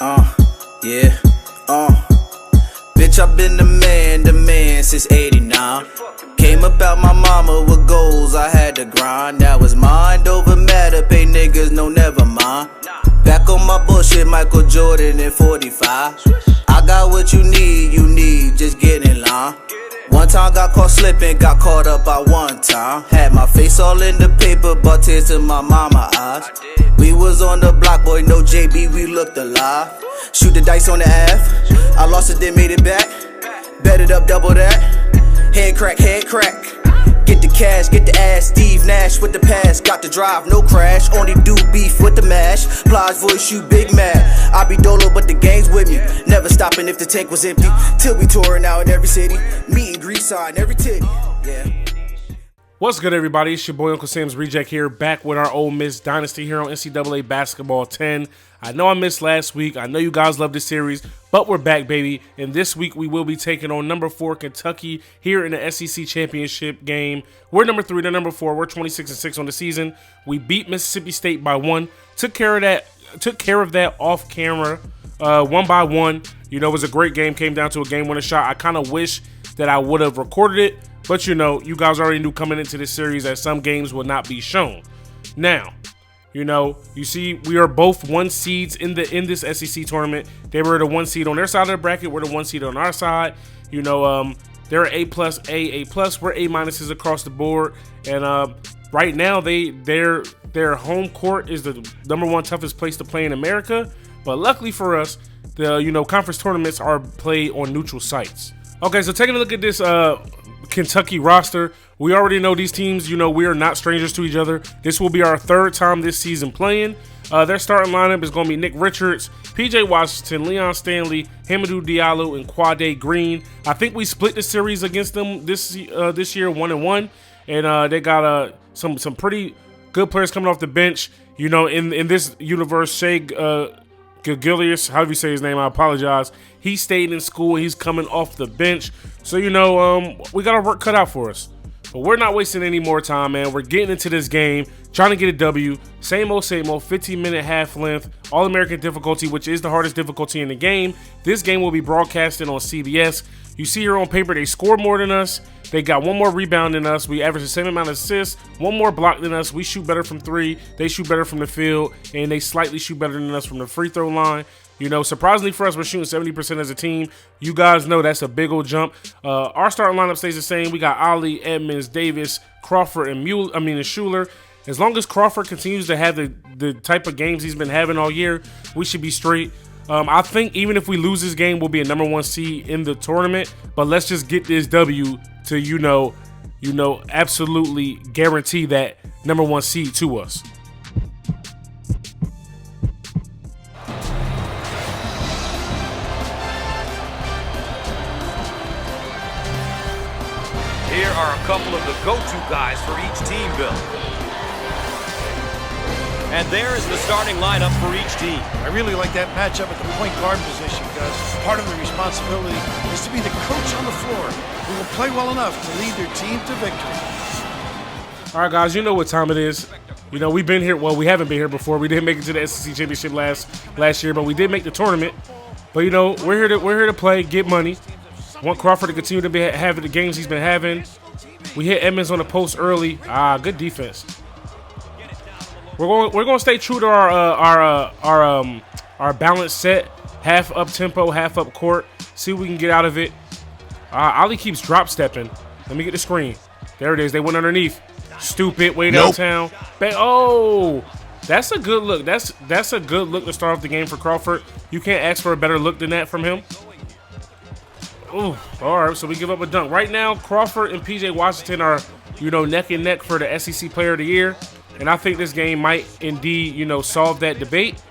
Yeah, bitch, I've been the man since 89. Came up out my mama with goals, I had to grind. Now it's mind over matter, pay niggas, no never mind. Back on my bullshit, Michael Jordan in 45. I got what you need, just get in line. One time got caught slipping, got caught up by one time. Had my face all in the paper, brought tears to my mama eyes. We was on the block, boy, no JB, we looked alive. Shoot the dice on the Ave, I lost it, then made it back. Bet it up, double that. Head crack, get the cash, get the ass. Steve Nash with the pass, got the drive, no crash. Only do beef with the mash. Plies voice, you big mad. I be dolo, but the gang's with me. Never stopping if the tank was empty. Till we touring out in every city. Meet and greet sign, every titty. Yeah. What's good, everybody? It's your boy Uncle Sam's Reject here, back with our Ole Miss Dynasty here on NCAA Basketball 10. I know I missed last week. I know you guys love this series, but we're back, baby. And this week we will be taking on number 4 Kentucky here in the SEC Championship game. We're number 3, they're number 4. We're 26-6 on the season. We beat Mississippi State by 1. Took care of that off camera, 1 by 1. You know, it was a great game. Came down to a game-winning shot. I kind of wish that I would have recorded it. But, you know, you guys already knew coming into this series that some games will not be shown. Now, you know, you see we are both 1 seeds in this SEC tournament. They were the 1 seed on their side of the bracket. We're the 1 seed on our side. You know, they're A+, A+. We're A- across the board. And right now, their home court is the number 1 toughest place to play in America. But luckily for us, the conference tournaments are played on neutral sites. Okay, so taking a look at this Kentucky roster, we already know these teams. You know, we are not strangers to each other. This will be our 3rd time this season playing. Their starting lineup is going to be Nick Richards, PJ Washington, Leon Stanley, Hamidou Diallo, and Quade Green. I think we split the series against them this year 1-1, and they got some pretty good players coming off the bench. You know, in this universe, Shea Gilgeous, however you say his name, I apologize. He stayed in school. He's coming off the bench. So, you know, we got our work cut out for us. But we're not wasting any more time, man. We're getting into this game, trying to get a W. Same old, 15-minute half length, All-American difficulty, which is the hardest difficulty in the game. This game will be broadcasted on CBS. You see here on paper, they score more than us. They got 1 more rebound than us. We average the same amount of assists, 1 more block than us. We shoot better from 3. They shoot better from the field, and they slightly shoot better than us from the free throw line. You know, surprisingly for us, we're shooting 70% as a team. You guys know that's a big old jump. Our starting lineup stays the same. We got Ali, Edmonds, Davis, Crawford, and Schuler. As long as Crawford continues to have the type of games he's been having all year, we should be straight. I think even if we lose this game, we'll be a number 1 seed in the tournament. But let's just get this W to, you know, absolutely guarantee that number 1 seed to us. Here are a couple of the go-to guys for each team, Bill. And there is the starting lineup for each team. I really like that matchup at the point guard position because part of the responsibility is to be the coach on the floor who will play well enough to lead their team to victory. All right, guys, you know what time it is. You know, we've been here. Well, we haven't been here before. We didn't make it to the SEC Championship last year, but we did make the tournament. But, you know, we're here to play, get money. Want Crawford to continue to be having the games he's been having. We hit Edmonds on the post early. Good defense. We're going to stay true to our balanced set, half up tempo, half up court. See what we can get out of it. Ali keeps drop stepping. Let me get the screen. There it is. They went underneath. Stupid, way downtown. Oh, that's a good look. That's a good look to start off the game for Crawford. You can't ask for a better look than that from him. Ooh, all right, so we give up a dunk. Right now, Crawford and PJ Washington are, you know, neck and neck for the SEC Player of the Year. And I think this game might indeed, you know, solve that debate.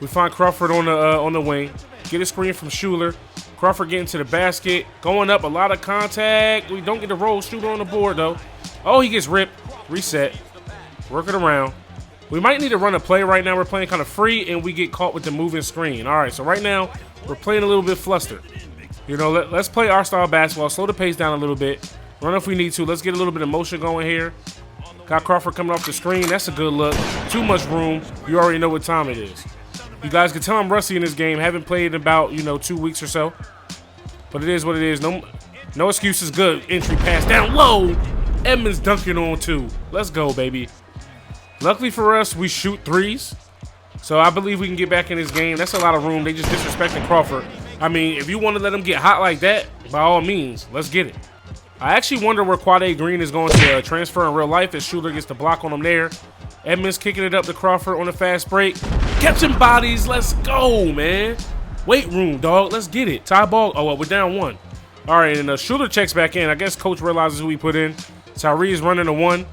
We find Crawford on the wing. Get a screen from Schuler. Crawford getting to the basket. Going up, a lot of contact. We don't get the roll. Schuler on the board, though. Oh, he gets ripped. Reset. Work it around. We might need to run a play right now. We're playing kind of free, and we get caught with the moving screen. All right, so right now, we're playing a little bit flustered. You know, let's play our style of basketball. Slow the pace down a little bit. Run if we need to. Let's get a little bit of motion going here. Got Crawford coming off the screen. That's a good look. Too much room. You already know what time it is. You guys can tell I'm rusty in this game. Haven't played in about, 2 weeks or so. But it is what it is. No excuses. Good entry pass down low. Edmonds dunking on 2. Let's go, baby. Luckily for us, we shoot 3s. So I believe we can get back in this game. That's a lot of room. They just disrespecting Crawford. I mean, if you want to let him get hot like that, by all means, let's get it. I actually wonder where Quade Green is going to transfer in real life as Schuler gets the block on him there. Edmonds kicking it up to Crawford on a fast break. Catching bodies. Let's go, man. Weight room, dog. Let's get it. Tie ball. Oh, well, we're down 1. All right, and Schuler checks back in. I guess coach realizes who he put in. Tyree is running a 1.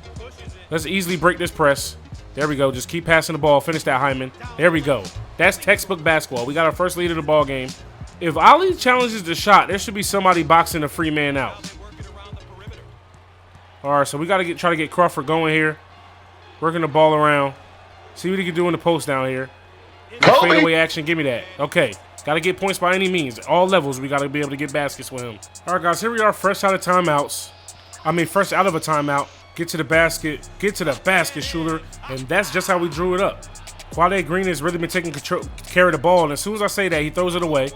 Let's easily break this press. There we go. Just keep passing the ball. Finish that, Hyman. There we go. That's textbook basketball. We got our first lead of the ball game. If Ali challenges the shot, there should be somebody boxing a free man out. All right, so we got to try to get Crawford going here. Working the ball around. See what he can do in the post down here. Fadeaway action. Give me that. Okay. Got to get points by any means. All levels, we got to be able to get baskets with him. All right, guys. Here we are, fresh out of timeouts. Fresh out of a timeout. Get to the basket. Get to the basket, Schuler. And that's just how we drew it up. Quade Green has really been taking care of the ball. And as soon as I say that, he throws it away.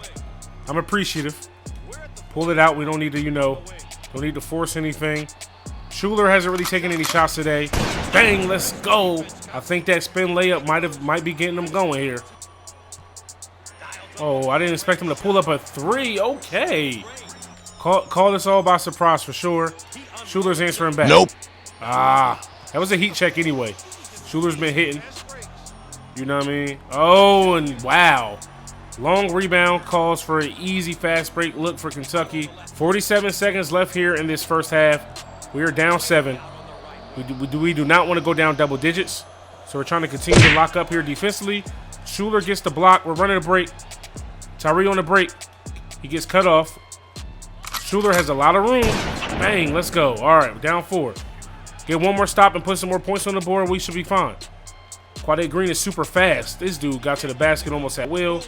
I'm appreciative. Pull it out. We don't need to, don't need to force anything. Schuler hasn't really taken any shots today. Bang, let's go. I think that spin layup might be getting them going here. Oh, I didn't expect him to pull up a 3. Okay. Call this all by surprise for sure. Schuler's answering back. Nope. That was a heat check anyway. Schuler's been hitting. You know what I mean? Oh, and wow. Long rebound calls for an easy fast break look for Kentucky. 47 seconds left here in this first half. We are down 7. We do not want to go down double digits. So we're trying to continue to lock up here defensively. Schuler gets the block. We're running a break. Tyree on the break. He gets cut off. Schuler has a lot of room. Bang, let's go. All right, down 4. Get one more stop and put some more points on the board. We should be fine. Quade Green is super fast. This dude got to the basket almost at will.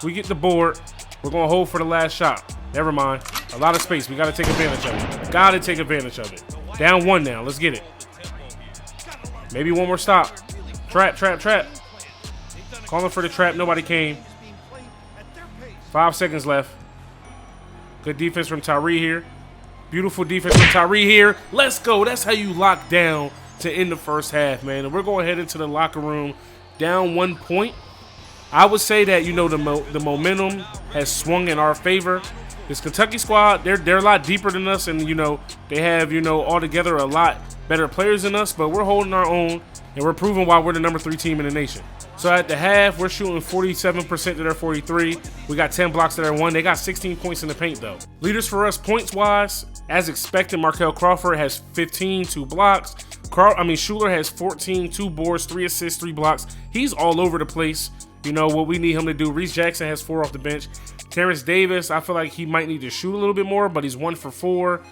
We get the board. We're going to hold for the last shot. Never mind. A lot of space. We got to take advantage of it. Got to take advantage of it. Down 1 now. Let's get it. Maybe one more stop. Trap, trap, trap. Calling for the trap. Nobody came. 5 seconds left. Good defense from Tyree here. Beautiful defense from Tyree here. Let's go. That's how you lock down to end the first half, man. And we're going to head into the locker room down 1 point. I would say that, the momentum has swung in our favor. This Kentucky squad, they're a lot deeper than us, and, they have, altogether a lot better players than us, but we're holding our own, and we're proving why we're the number 3 team in the nation. So at the half, we're shooting 47% to their 43. We got 10 blocks to their 1. They got 16 points in the paint, though. Leaders for us points-wise, as expected, Markel Crawford has 15, 2 blocks. Schuler has 14, 2 boards, 3 assists, 3 blocks. He's all over the place. What we need him to do. Reese Jackson has 4 off the bench. Terrence Davis, I feel like he might need to shoot a little bit more, but he's 1 for 4.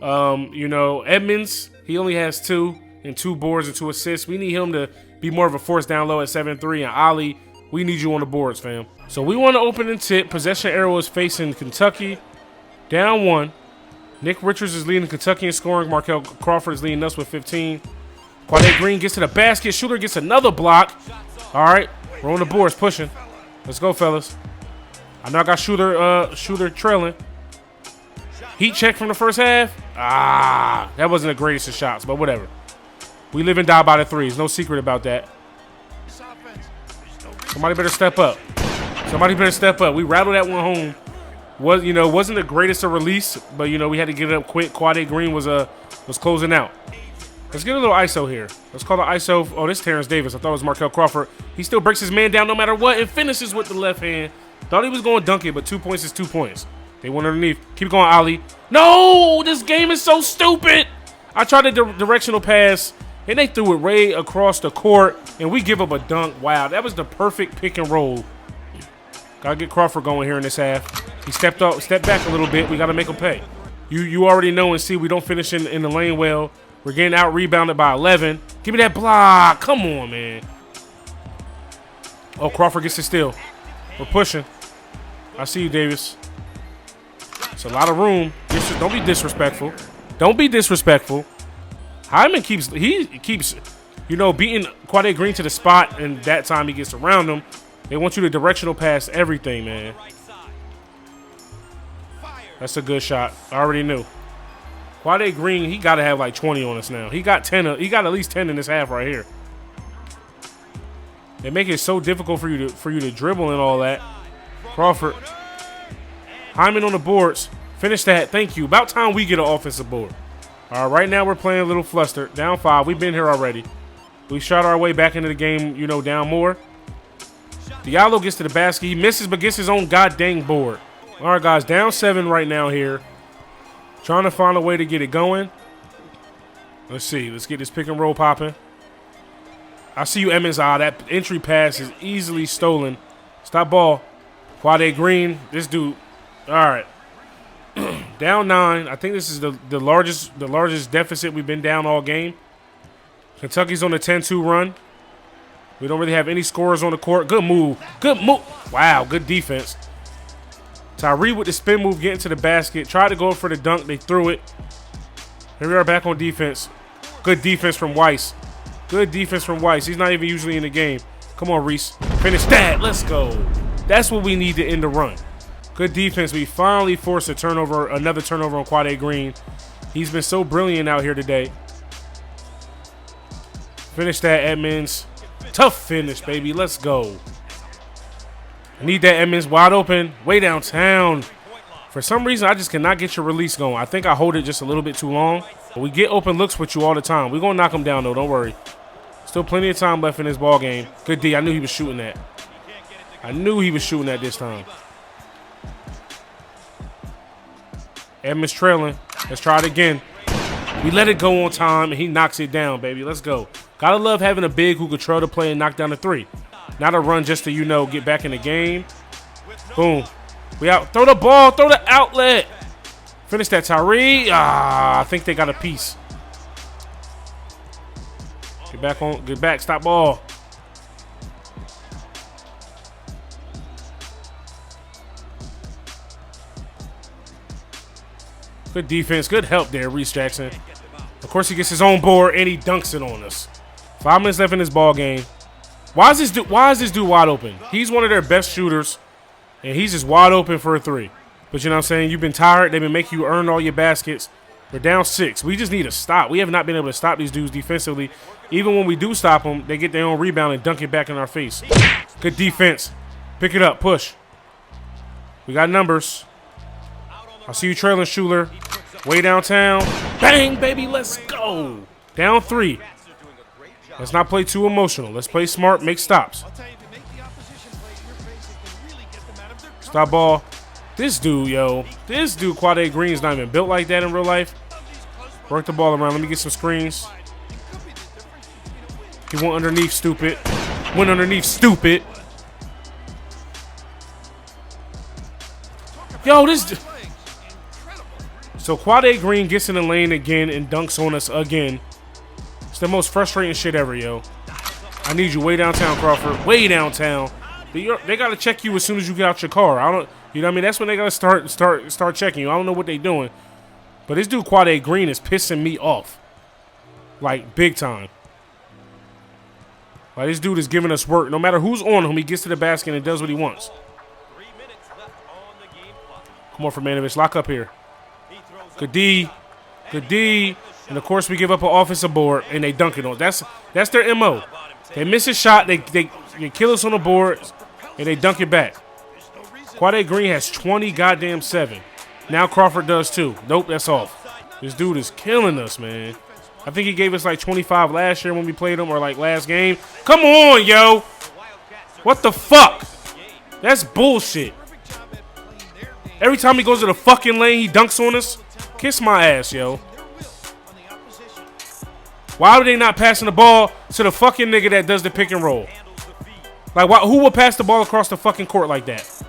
Edmonds, he only has 2 and 2 boards and 2 assists. We need him to be more of a force down low at 7-3. And Ali, we need you on the boards, fam. So we want to open and tip. Possession arrow is facing Kentucky. Down 1. Nick Richards is leading Kentucky in scoring. Markel Crawford is leading us with 15. Quade Green gets to the basket. Schuler gets another block. All right. We're on the boards pushing. Let's go, fellas. I know I got Schuler trailing. Heat check from the first half. That wasn't the greatest of shots, but whatever. We live and die by the 3s. No secret about that. Somebody better step up. Somebody better step up. We rattled that one home. Wasn't the greatest of release, but we had to get it up quick. Quade Green was closing out. Let's get a little ISO here. Let's call the ISO. Oh, this is Terrence Davis. I thought it was Markel Crawford. He still breaks his man down no matter what and finishes with the left hand. Thought he was going to dunk it, but 2 points is 2 points. They went underneath. Keep going, Ali. No, this game is so stupid. I tried a directional pass, and they threw it right across the court, and we give up a dunk. Wow, that was the perfect pick and roll. Got to get Crawford going here in this half. He stepped back a little bit. We got to make him pay. You already know and see we don't finish in the lane well. We're getting out-rebounded by 11. Give me that block. Come on, man. Oh, Crawford gets the steal. We're pushing. I see you, Davis. It's a lot of room. Don't be disrespectful. Don't be disrespectful. Hyman keeps beating Quade Green to the spot, and that time he gets around him. They want you to directional pass everything, man. That's a good shot. I already knew. Quade Green, he got to have like 20 on us now. He got 10. He got at least 10 in this half right here. They make it so difficult for you to dribble and all that. Crawford. Hyman on the boards. Finish that. Thank you. About time we get an offensive board. All right, right now we're playing a little flustered. Down 5. We've been here already. We shot our way back into the game, you know, down more. Diallo gets to the basket. He misses but gets his own god dang board. All right, guys. Down 7 right now here. Trying to find a way to get it going. Let's see. Let's get this pick and roll popping. I see you, Emmons. That entry pass is easily stolen. Stop ball. Quade Green. This dude. All right. Down 9. I think this is the largest deficit we've been down all game. Kentucky's on a 10-2 run. We don't really have any scorers on the court. Good move. Good move. Wow, good defense. Tyree with the spin move getting to the basket. Tried to go for the dunk. They threw it. Here we are back on defense. Good defense from Weiss. Good defense from Weiss. He's not even usually in the game. Come on, Reese. Finish that. Let's go. That's what we need to end the run. Good defense. We finally forced a turnover, another turnover on Quade Green. He's been so brilliant out here today. Finish that, Edmonds. Tough finish, baby. Let's go. I need that, Edmonds. Wide open. Way downtown. For some reason, I just cannot get your release going. I think I hold it just a little bit too long. But we get open looks with you all the time. We're going to knock him down, though. Don't worry. Still plenty of time left in this ball game. Good D. I knew he was shooting that. I knew he was shooting that this time. Edmonds trailing. Let's try it again. We let it go on time, and he knocks it down, baby. Let's go. Gotta love having a big who control the play and knock down the 3. Not a run just to, you know, get back in the game. Boom. We out. Throw the ball. Throw the outlet. Finish that, Tyree. I think they got a piece. Get back on. Get back. Stop ball. Good defense. Good help there, Reese Jackson. Of course, he gets his own board, and he dunks it on us. 5 minutes left in this ball game. Why is this dude wide open? He's one of their best shooters, and he's just wide open for a 3. But you know what I'm saying? You've been tired. They've been making you earn all your baskets. We're down 6. We just need to stop. We have not been able to stop these dudes defensively. Even when we do stop them, they get their own rebound and dunk it back in our face. Good defense. Pick it up. Push. We got numbers. I see you trailing, Schuler. Way downtown. Bang, baby. Let's go. Down 3. Let's not play too emotional. Let's play smart. Make stops. Stop ball. This dude, yo. This dude, Quade Green's not even built like that in real life. Work the ball around. Let me get some screens. He went underneath, stupid. Went underneath, stupid. Yo, this... So Quade Green gets in the lane again and dunks on us again. It's the most frustrating shit ever, yo. I need you way downtown, Crawford. Way downtown. They gotta check you as soon as you get out your car. You know what I mean? That's when they gotta start checking you. I don't know what they doing, but this dude Quade Green is pissing me off, like big time. Like this dude is giving us work. No matter who's on him, he gets to the basket and does what he wants. Come on, Fermanovich, lock up here. Good D. Good D. And, of course, we give up an offensive board, and they dunk it on. That's their M.O. They miss a shot, they kill us on the board, and they dunk it back. Quade Green has 20 goddamn 7. Now Crawford does too. Nope, that's off. This dude is killing us, man. I think he gave us like 25 last year when we played him, or like last game. Come on, yo. What the fuck? That's bullshit. Every time he goes to the fucking lane, he dunks on us. Kiss my ass, yo. Why are they not passing the ball to the fucking nigga that does the pick and roll? Like, who would pass the ball across the fucking court like that?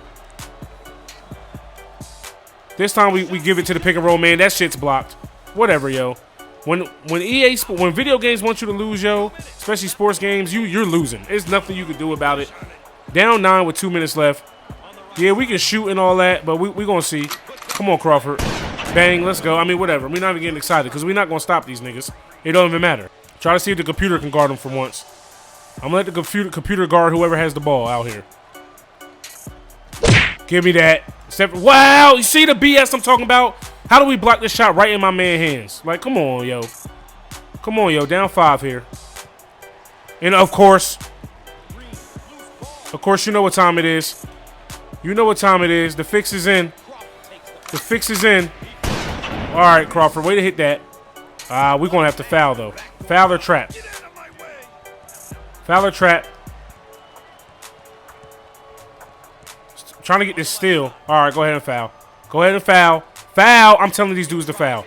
This time we give it to the pick and roll, man. That shit's blocked. Whatever, yo. When video games want you to lose, yo, especially sports games, you're losing. There's nothing you can do about it. Down 9 with 2 minutes left. Yeah, we can shoot and all that, but we gonna see. Come on, Crawford. Bang, let's go. I mean, whatever. We're not even getting excited because we're not gonna stop these niggas. It don't even matter. Try to see if the computer can guard them for once. I'm gonna let the computer guard whoever has the ball out here. Give me that. Wow, you see the BS I'm talking about? How do we block this shot right in my man's hands? Like, come on, yo. Come on, yo. Down 5 here. And, of course, you know what time it is. You know what time it is. The fix is in. The fix is in. All right, Crawford. Way to hit that. We're going to have to foul, though. Foul or trap. Foul or trap. Trying to get this steal. All right, go ahead and foul. Go ahead and foul. Foul. I'm telling these dudes to foul.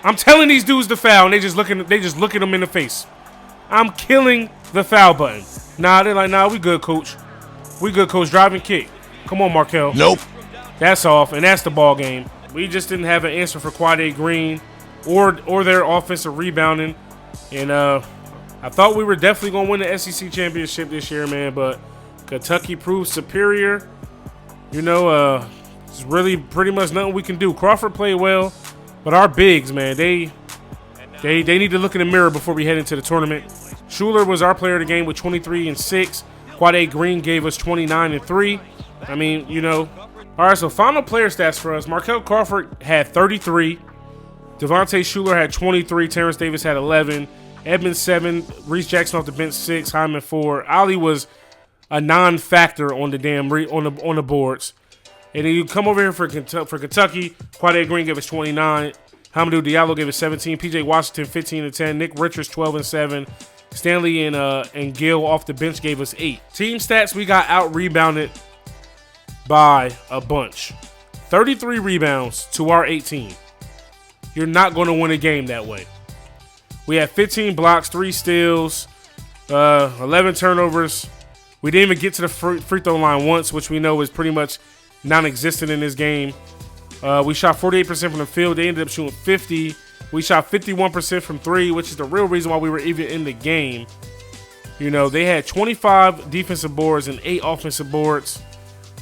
I'm telling these dudes to foul, and they just look at them in the face. I'm killing the foul button. Nah, they're like, nah, we good, coach. We good, coach. Drive and kick. Come on, Markel. Nope. That's off, and that's the ball game. We just didn't have an answer for Quade Green or their offensive rebounding. And I thought we were definitely going to win the SEC championship this year, man, but Kentucky proved superior. You know, it's really pretty much nothing we can do. Crawford played well, but our bigs, man, they need to look in the mirror before we head into the tournament. Schuler was our player of the game with 23 and 6. Quade Green gave us 29 and 3. I mean, you know. All right, so final player stats for us. Markel Crawford had 33. Devontae Schuler had 23. Terrence Davis had 11. Edmonds 7. Reese Jackson off the bench 6. Hyman 4. Ali was a non-factor on the damn on the boards. And then you come over here for Kentucky. Quade Green gave us 29. Hamidou Diallo gave us 17. PJ Washington 15 and 10. Nick Richards 12 and 7. Stanley and Gill off the bench gave us 8. Team stats, we got out rebounded by a bunch. 33 rebounds to our 18. You're not going to win a game that way. We had 15 blocks, 3 steals, 11 turnovers. We didn't even get to the free throw line once, which we know is pretty much non-existent in this game. We shot 48% from the field. They ended up shooting 50. We shot 51% from 3, which is the real reason why we were even in the game. You know, they had 25 defensive boards and 8 offensive boards.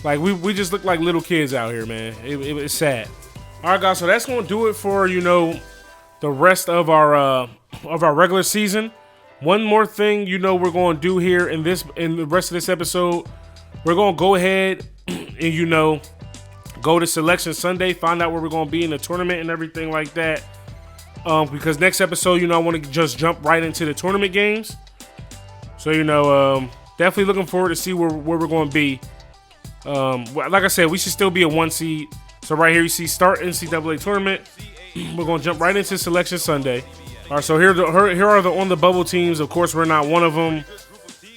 Like, we just look like little kids out here, man. It's sad. All right, guys, so that's going to do it for, you know, the rest of our regular season. One more thing, you know, we're going to do here in the rest of this episode. We're going to go ahead and, you know, go to Selection Sunday, find out where we're going to be in the tournament and everything like that. Because next episode, you know, I want to just jump right into the tournament games. So, you know, definitely looking forward to see where we're going to be. Like I said, we should still be a 1 seed. So right here you see start NCAA tournament. We're going to jump right into Selection Sunday. All right, so here are the on the bubble teams. Of course, we're not one of them.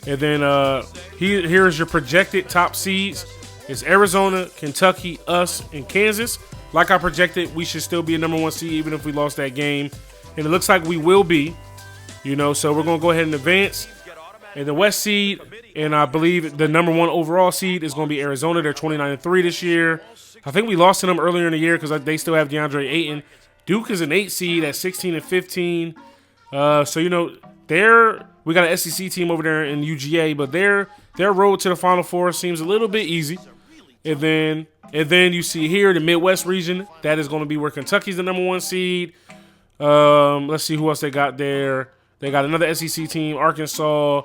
And then here's your projected top seeds. It's Arizona, Kentucky, us, and Kansas. Like I projected, we should still be a number 1 seed even if we lost that game. And it looks like we will be. You know, so we're going to go ahead and advance. And the West seed, and I believe the number 1 overall seed is going to be Arizona. They're 29 and 3 this year. I think we lost to them earlier in the year because they still have DeAndre Ayton. Duke is an 8 seed at 16 and 15. So, you know, we got an SEC team over there in UGA, but their road to the Final Four seems a little bit easy. And then you see here the Midwest region. That is going to be where Kentucky's the number 1 seed. Let's see who else they got there. They got another SEC team, Arkansas,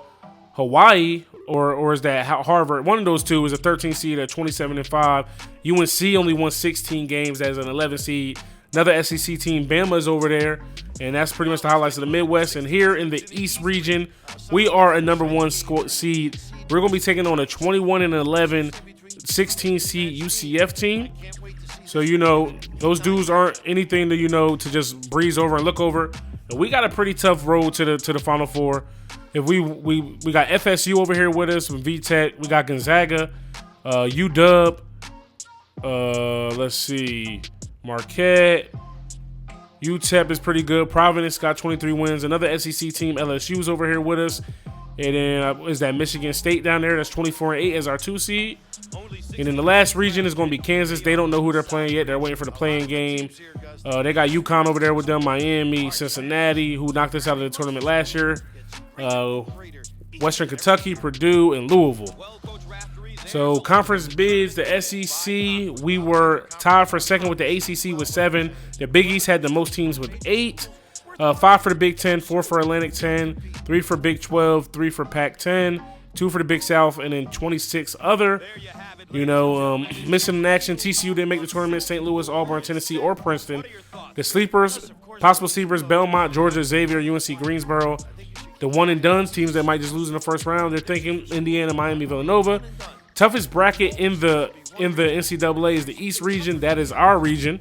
Hawaii, or is that Harvard? One of those two is a 13 seed at 27 and 5. UNC only won 16 games as an 11 seed. Another SEC team, Bama, is over there. And that's pretty much the highlights of the Midwest. And here in the East region, we are a number 1 seed. We're going to be taking on a 21 and 11 16 seed UCF team. So, you know, those dudes aren't anything to, you know, to just breeze over and look over. And we got a pretty tough road to the Final Four. If we got FSU over here with us, VTech. We got Gonzaga, UW. Let's see, Marquette. UTEP is pretty good. Providence got 23 wins. Another SEC team, LSU's over here with us. And then is that Michigan State down there? That's 24 and 8 as our 2 seed. And in the last region is going to be Kansas. They don't know who they're playing yet. They're waiting for the playing game. They got UConn over there with them, Miami, Cincinnati, who knocked us out of the tournament last year. Western Kentucky, Purdue, and Louisville. So conference bids, the SEC, we were tied for second with the ACC with 7. The Big East had the most teams with 8. 5 for the Big 10, 4 for Atlantic 10, 3 for Big 12, 3 for Pac 10. 2 for the Big South, and then 26 other. Missing in action, TCU didn't make the tournament, St. Louis, Auburn, Tennessee, or Princeton. The sleepers, possible sleepers, Belmont, Georgia, Xavier, UNC, Greensboro. The one and done teams that might just lose in the first round, they're thinking Indiana, Miami, Villanova. Toughest bracket in the NCAA is the East region. That is our region.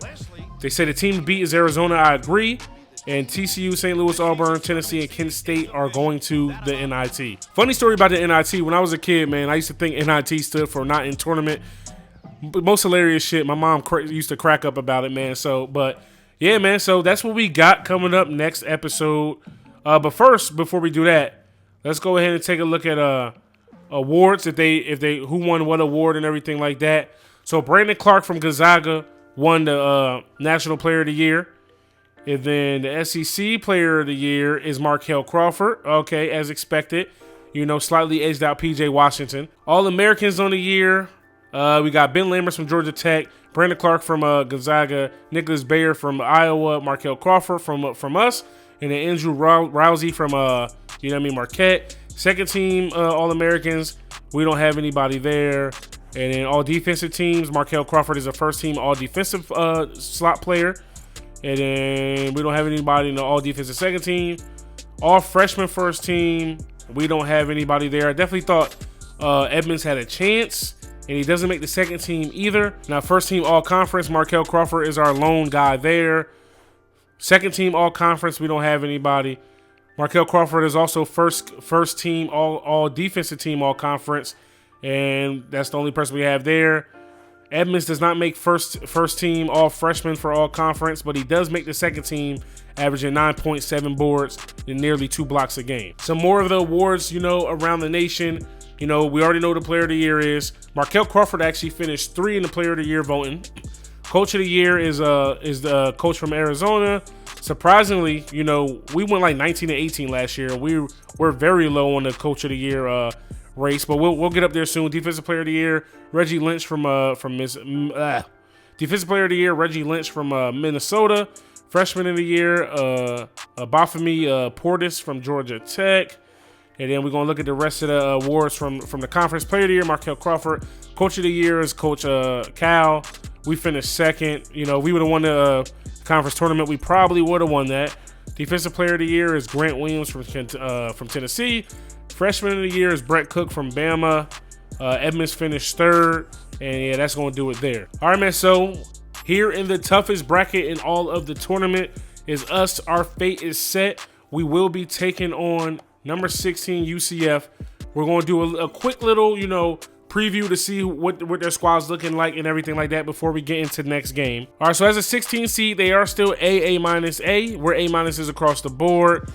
They say the team to beat is Arizona. I agree. And TCU, St. Louis, Auburn, Tennessee, and Kent State are going to the NIT. Funny story about the NIT. When I was a kid, man, I used to think NIT stood for not in tournament. Most hilarious shit. My mom used to crack up about it, man. So that's what we got coming up next episode. But first, before we do that, let's go ahead and take a look at awards. Who won what award and everything like that. So Brandon Clark from Gonzaga won the National Player of the Year. And then the SEC Player of the Year is Markel Crawford. Okay, as expected. Slightly edged out PJ Washington. All-Americans on the year. We got Ben Lammers from Georgia Tech. Brandon Clark from Gonzaga. Nicholas Bayer from Iowa. Markel Crawford from us. And then Andrew Rousey from, Marquette. Second team All-Americans. We don't have anybody there. And then all defensive teams. Markel Crawford is a first team all-defensive slot player. And then we don't have anybody in the all-defensive second team. All freshman first team. We don't have anybody there. I definitely thought Edmonds had a chance, and he doesn't make the second team either. Now, first team all-conference, Markel Crawford is our lone guy there. Second team all-conference, we don't have anybody. Markel Crawford is also first team all defensive team all-conference, and that's the only person we have there. Edmonds does not make first team all freshman for all conference, but he does make the second team, averaging 9.7 boards and nearly 2 blocks a game. Some more of the awards, around the nation. We already know the Player of the Year is. Markel Crawford actually finished 3 in the Player of the Year voting. Coach of the Year is the coach from Arizona. Surprisingly, we went like 19 and 18 last year. We're very low on the Coach of the Year race, but we'll get up there soon. Defensive Player of the Year, Reggie Lynch Defensive Player of the Year, Reggie Lynch from Minnesota. Freshman of the Year, Bafemi Portis from Georgia Tech. And then we're gonna look at the rest of the awards from the conference. Player of the Year, Markel Crawford. Coach of the Year is Coach Cal. We finished second. We would have won the conference tournament. We probably would have won that. Defensive Player of the Year is Grant Williams from Tennessee. Freshman of the Year is Brett Cook from Bama. Edmonds finished third. And yeah, that's going to do it there. All right, man. So here in the toughest bracket in all of the tournament is us. Our fate is set. We will be taking on number 16 UCF. We're going to do a quick little, preview to see what their squad's looking like and everything like that before we get into the next game. All right, so as a 16 seed, they are still A-. We're A- across the board,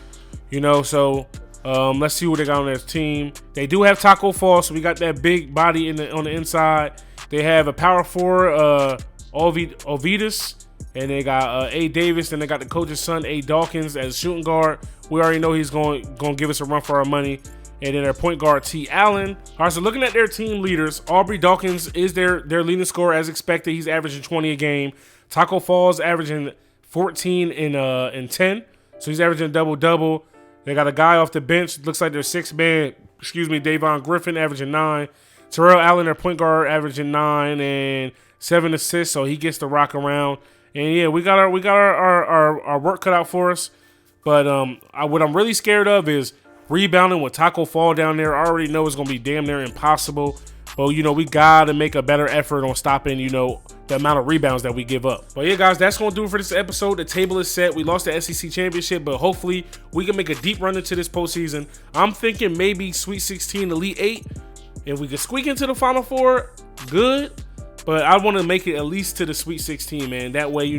so let's see what they got on their team. They do have Taco Fall, so we got that big body on the inside. They have a power forward, Ovidus, and they got A. Davis, and they got the coach's son, A. Dawkins, as shooting guard. We already know he's going to give us a run for our money. And then their point guard, T. Allen. All right, so looking at their team leaders, Aubrey Dawkins is their leading scorer as expected. He's averaging 20 a game. Taco Fall's averaging 14 and 10. So he's averaging double-double. They got a guy off the bench. Looks like their sixth man, Davon Griffin, averaging 9. Terrell Allen, their point guard, averaging 9 and 7 assists. So he gets to rock around. And yeah, we got our work cut out for us. But what I'm really scared of is rebounding with Taco Fall down there. I already know it's going to be damn near impossible. But, we got to make a better effort on stopping, the amount of rebounds that we give up. But, yeah, guys, that's going to do it for this episode. The table is set. We lost the SEC Championship, but hopefully we can make a deep run into this postseason. I'm thinking maybe Sweet 16, Elite 8. If we could squeak into the Final Four, good. But I want to make it at least to the Sweet 16, man. That way,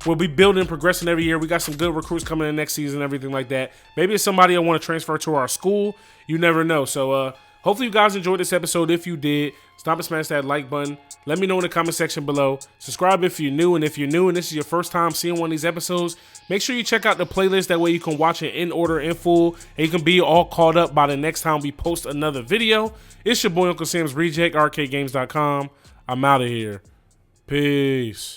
we'll be building and progressing every year. We got some good recruits coming in next season, everything like that. Maybe it's somebody I want to transfer to our school. You never know. So hopefully you guys enjoyed this episode. If you did, stop and smash that like button. Let me know in the comment section below. Subscribe if you're new. And if you're new and this is your first time seeing one of these episodes, make sure you check out the playlist. That way you can watch it in order, in full. And you can be all caught up by the next time we post another video. It's your boy, Uncle Sam's Reject, arcadegames.com. I'm out of here. Peace.